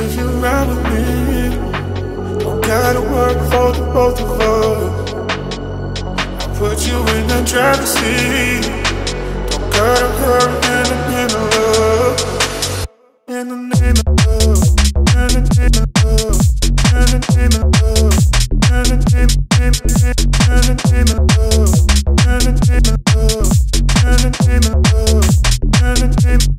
If you ride with me, don't gotta work for the both of us. I'll put you in the driver's seat. Don't gotta hurry in the love. In the name of love, in the name of love, in the name of love, in the name of love, in the name of love, in the name of love, in the name of love, in the name of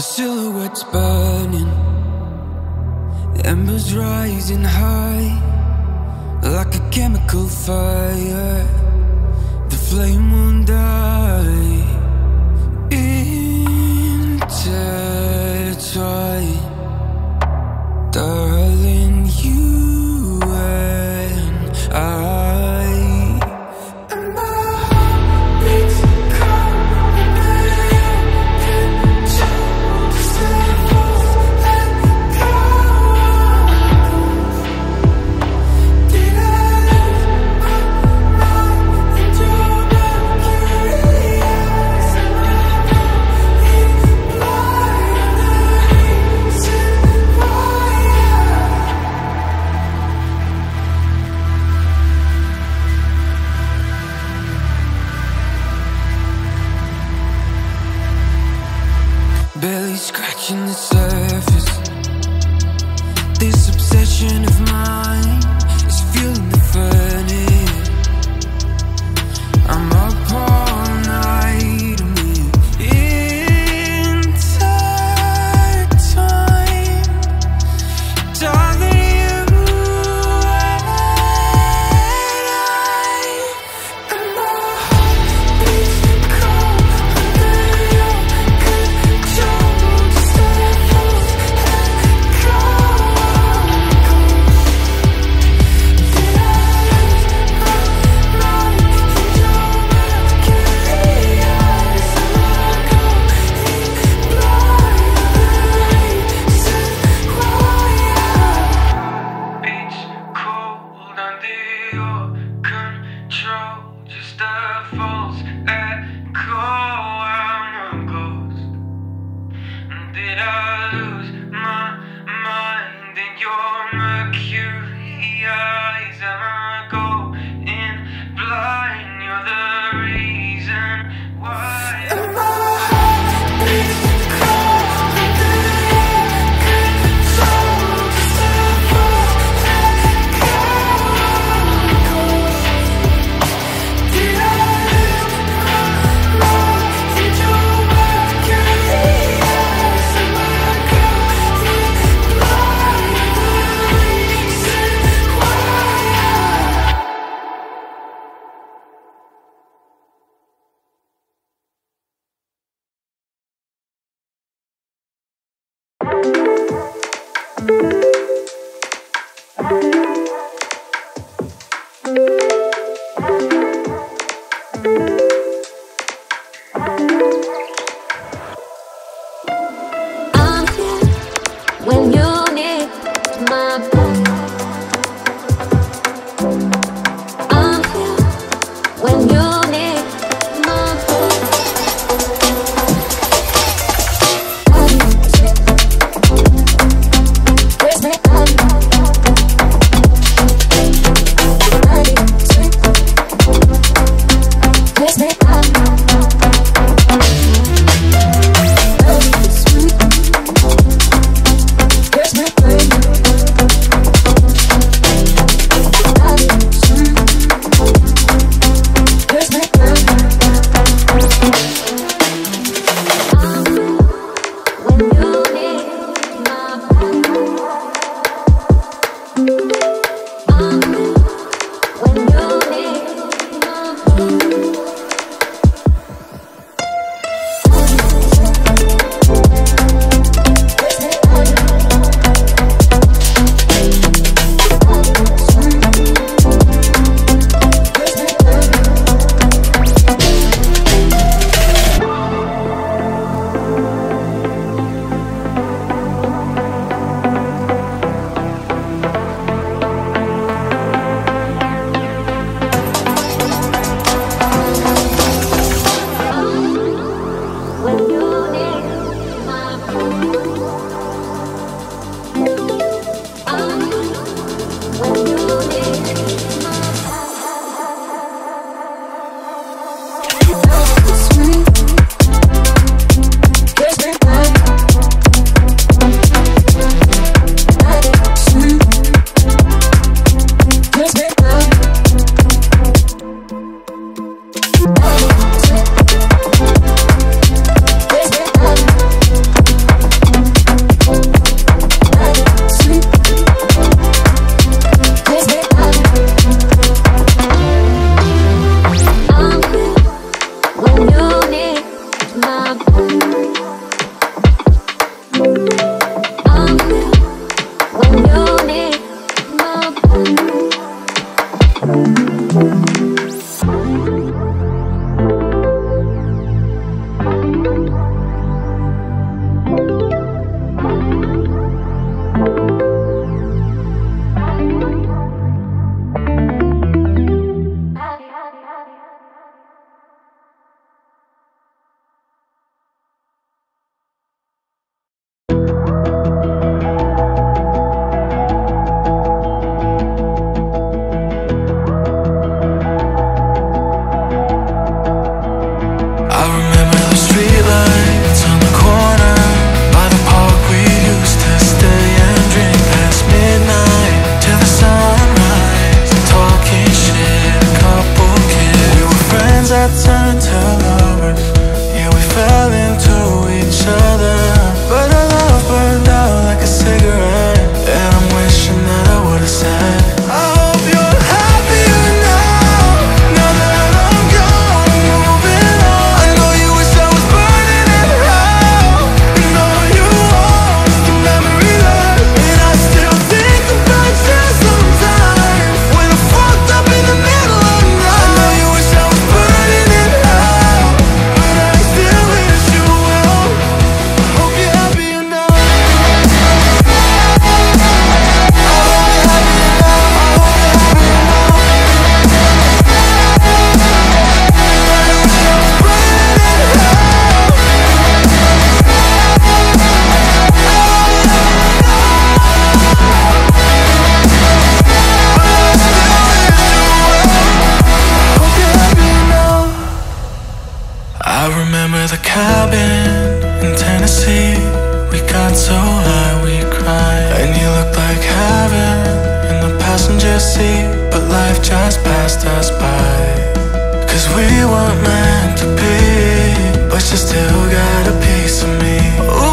silhouettes burning, embers rising high like a chemical fire. The flame won't die. Intertwine, darling, you and I. Barely scratching the surface. This obsession of mine is fueling the furnace. I'm up all night and we're intertwined. Darling, you and I. And my heart beats cold under your control. Just let us go. Did I lose my mind in your mercury eyes? Am I going blind? Said why? Beach cold under your control. Just a false echo. I'm a ghost. Did I lose my mind in your mercury eyes? Am I going blind? You're the reason why. And my heart beats cold under your control. Just a false echo. Did I lose my mind in your mercury eyes? Am I going blind? Said why? I'm here when you need my back. I'm here when you need my back. Where's my body? Where's my body? Where's my brain? Where's my brain? When you need my back. When you need my back. We weren't meant to be, but you still got a piece of me. Ooh.